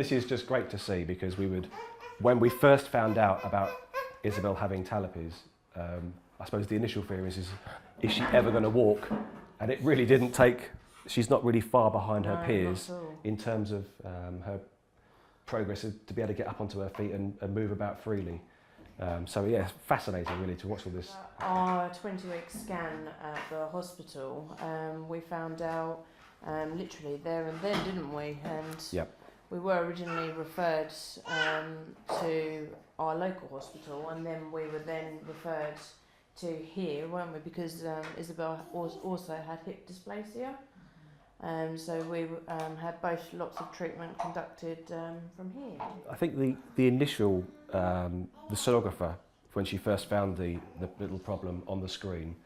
this is just great to see, because when we first found out about Isabel having talipes, I suppose the initial fear is she ever going to walk? And it really didn't take, she's not really far behind her peers in terms of her progress to be able to get up onto her feet and move about freely. So yeah, fascinating really to watch all this. Our 20-week scan at the hospital, we found out literally there and then, didn't we? And yep. We were originally referred to our local hospital, and then we were then referred to here, weren't we? Because Isabel also had hip dysplasia. So we had both lots of treatment conducted from here. I think the initial, the sonographer, when she first found the little problem on the screen,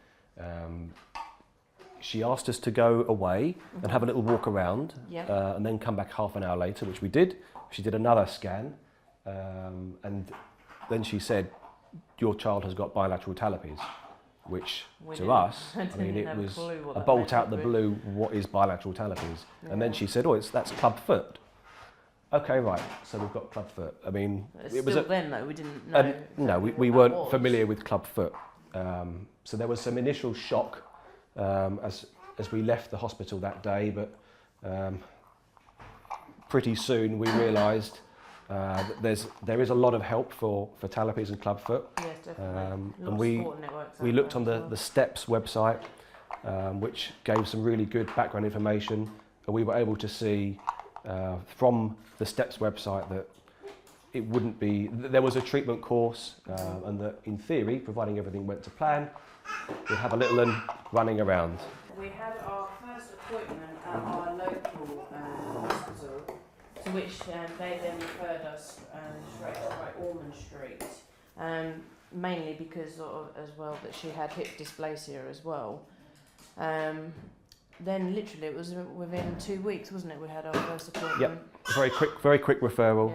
she asked us to go away and have a little walk around, and then come back half an hour later, which we did. She did another scan, and then she said, your child has got bilateral talipes, which to us, I mean, it was a bolt out the blue, what is bilateral talipes? Yeah. And then she said, oh, that's club foot. Okay, right, so we've got club foot. I mean, it was then though, we didn't know. No, we weren't familiar with club foot. So there was some initial shock as we left the hospital that day, but pretty soon we realised that there is a lot of help for talipes and clubfoot. Yes, definitely. And we looked on the STEPS website, which gave some really good background information, and we were able to see from the STEPS website that it wouldn't be, there was a treatment course, and that in theory, providing everything went to plan, we'd have a little one running around. We had our first appointment at our local hospital, to which they then referred us straight to Ormond Street, mainly because of, as well, that she had hip dysplasia as well. Then literally it was within 2 weeks, wasn't it, we had our first appointment? Yep, very quick referral,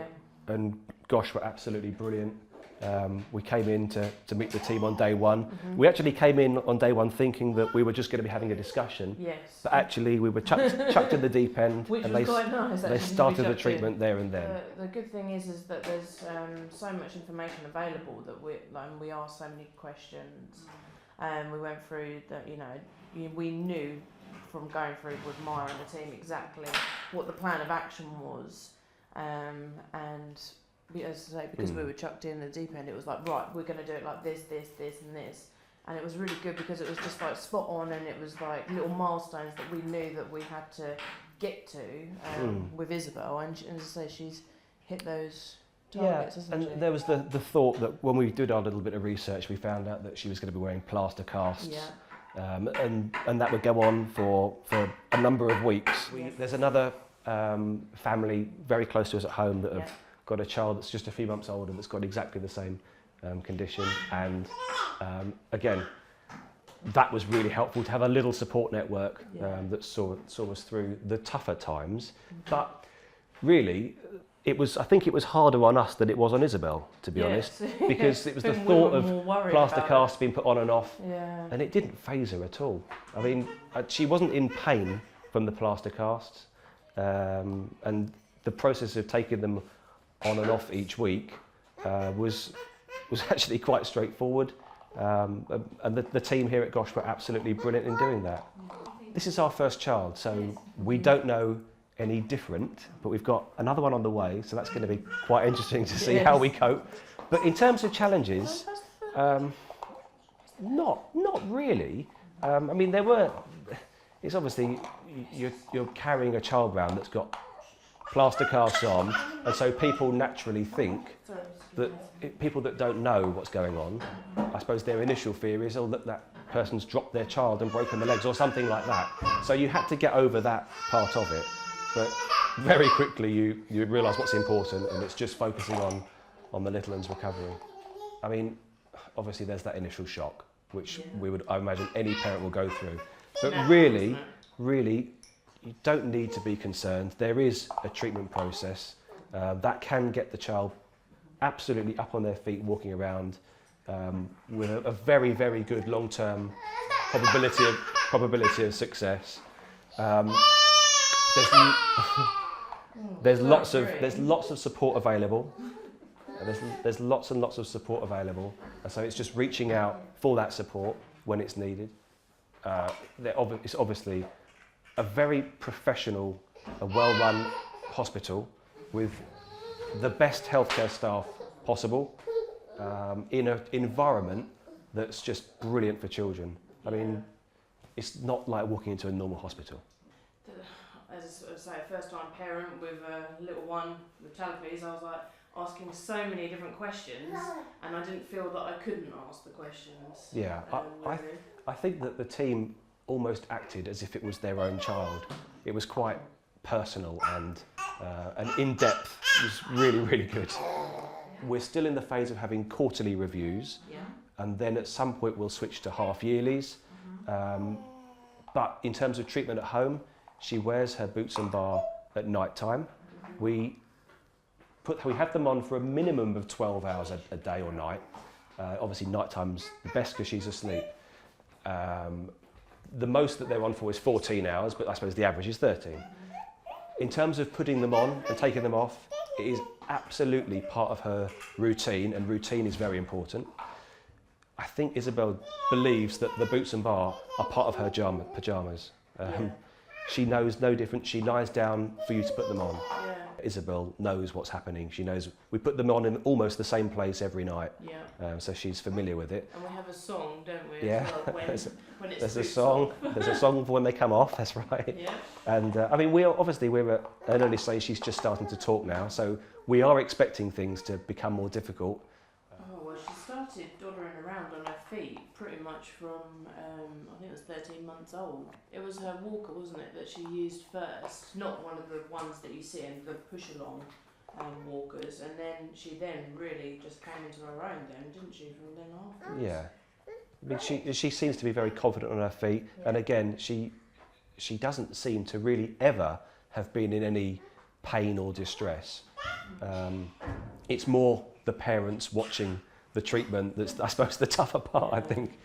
and gosh, we're absolutely brilliant. We came in to meet the team on day one. We actually came in on day one thinking that we were just going to be having a discussion. Yes. But actually we were chucked in the deep end. Which and was quite nice. They started the treatment there and then. The good thing is that there's so much information available that we asked so many questions. We went through that, we knew from going through with Maya and the team exactly what the plan of action was. And as I say, because we were chucked in the deep end, it was like, right, we're going to do it like this, this, this and this. And it was really good because it was just like spot on, and it was like little milestones that we knew that we had to get to with Isabel. And as I say, she's hit those targets, hasn't she? And there was the thought that when we did our little bit of research, we found out that she was going to be wearing plaster casts. Yeah. And that would go on for a number of weeks. There's another family very close to us at home that have got a child that's just a few months older that's got exactly the same condition, and again, that was really helpful to have a little support network that saw us through the tougher times. But really, I think it was harder on us than it was on Isabel, to be honest, because it was the thought of plaster casts being put on and off, and it didn't faze her at all. I mean, she wasn't in pain from the plaster casts, and the process of taking them on and off each week was actually quite straightforward, and the team here at Gosh were absolutely brilliant in doing that. This is our first child, so we don't know any different, but we've got another one on the way, so that's going to be quite interesting to see how we cope. But in terms of challenges, not really. I mean, it's obviously you're carrying a child around that's got plaster casts on, and so people naturally think that people that don't know what's going on, I suppose their initial fear is, oh, look, that person's dropped their child and broken the legs or something like that. So you had to get over that part of it, but very quickly you realise what's important, and it's just focusing on the little one's recovery. I mean, obviously there's that initial shock, which I imagine any parent will go through, but really, you don't need to be concerned. There is a treatment process that can get the child absolutely up on their feet, walking around with a very, very good long-term probability of success. There's lots of support available. There's lots and lots of support available, and so it's just reaching out for that support when it's needed. It's obviously a very professional, a well-run hospital with the best healthcare staff possible in an environment that's just brilliant for children. I mean, it's not like walking into a normal hospital. As I say, a first-time parent with a little one with talipes, I was like asking so many different questions, and I didn't feel that I couldn't ask the questions. Yeah, I think that the team almost acted as if it was their own child. It was quite personal and in-depth. It was really, really good. We're still in the phase of having quarterly reviews, and then at some point we'll switch to half-yearlies. But in terms of treatment at home, she wears her boots and bar at night time. We have them on for a minimum of 12 hours a day or night. Obviously night time's the best because she's asleep. The most that they're on for is 14 hours, but I suppose the average is 13. In terms of putting them on and taking them off, it is absolutely part of her routine, and routine is very important. I think Isabel believes that the boots and bar are part of her pyjamas. She knows no different. She lies down for you to put them on. Yeah. Isabel knows what's happening. She knows we put them on in almost the same place every night. Yeah. So she's familiar with it. And we have a song, don't we? Yeah. As well, when it's there's a song. There's a song for when they come off. That's right. Yeah. And I mean, we're at an early stage. She's just starting to talk now, so we are expecting things to become more difficult. Oh well, she started doddering around on her feet pretty much from I think it was 13 months old. It was her walker, wasn't it, that she used first? Not one of the ones that you see in the push-along walkers, and then she really just came into her own then, didn't she, from then afterwards? Yeah. I mean, she seems to be very confident on her feet, and again, she doesn't seem to really ever have been in any pain or distress. It's more the parents watching the treatment that's, I suppose, the tougher part, I think.